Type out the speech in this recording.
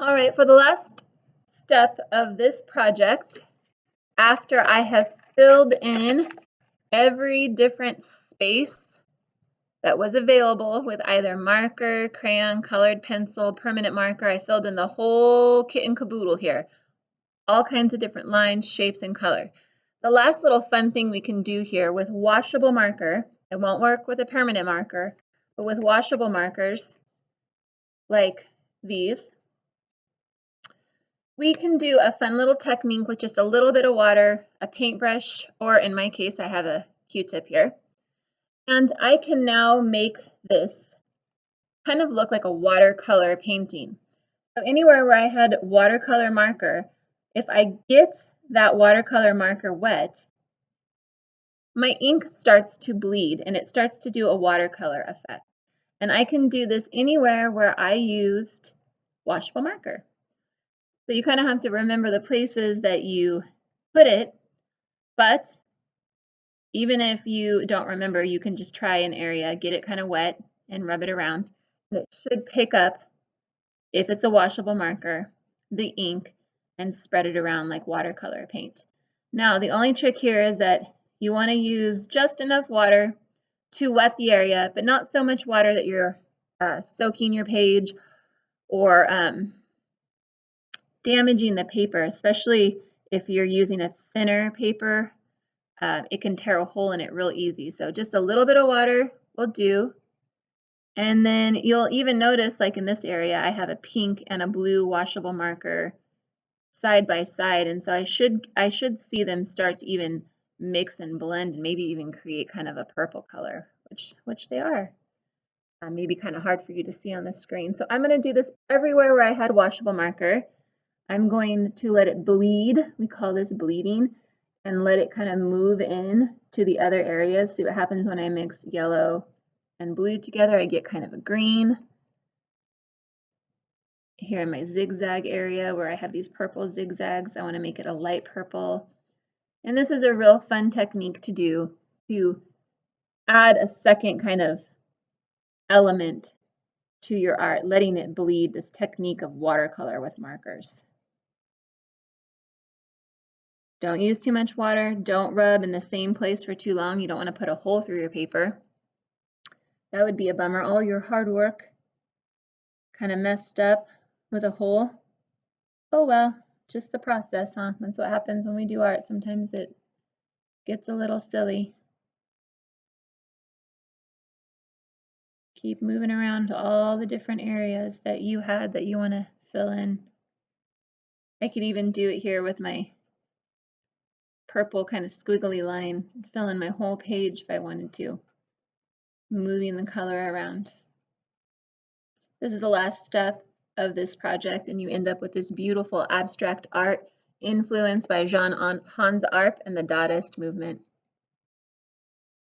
All right, for the last step of this project, after I have filled in every different space that was available with either marker, crayon, colored pencil, permanent marker, I filled in the whole kit and caboodle here. All kinds of different lines, shapes, and color. The last little fun thing we can do here with washable marker, it won't work with a permanent marker, but with washable markers like these, we can do a fun little technique with just a little bit of water, a paintbrush, or in my case, I have a Q-tip here. And I can now make this kind of look like a watercolor painting. So anywhere where I had watercolor marker, if I get that watercolor marker wet, my ink starts to bleed and it starts to do a watercolor effect. And I can do this anywhere where I used washable marker. So you kind of have to remember the places that you put it, but even if you don't remember, you can just try an area, get it kind of wet and rub it around. And it should pick up, if it's a washable marker, the ink and spread it around like watercolor paint. Now, the only trick here is that you want to use just enough water to wet the area, but not so much water that you're soaking your page or damaging the paper, especially if you're using a thinner paper. It can tear a hole in it real easy. So just a little bit of water will do. And then you'll even notice, like in this area, I have a pink and a blue washable marker side by side. And so I should see them start to even mix and blend and maybe even create kind of a purple color, which they are. Maybe kind of hard for you to see on the screen. So I'm going to do this everywhere where I had washable marker. I'm going to let it bleed. We call this bleeding. And let it kind of move in to the other areas. See what happens when I mix yellow and blue together. I get kind of a green. Here in my zigzag area where I have these purple zigzags, I want to make it a light purple. And this is a real fun technique to do to add a second kind of element to your art, letting it bleed, this technique of watercolor with markers. Don't use too much water. Don't rub in the same place for too long. You don't want to put a hole through your paper. That would be a bummer. All your hard work kind of messed up with a hole. Oh well, just the process, huh? That's what happens when we do art. Sometimes it gets a little silly. Keep moving around to all the different areas that you had that you want to fill in. I could even do it here with my purple kind of squiggly line, fill in my whole page if I wanted to, moving the color around. This is the last step of this project, and you end up with this beautiful abstract art influenced by Jean Hans Arp and the Dadaist movement.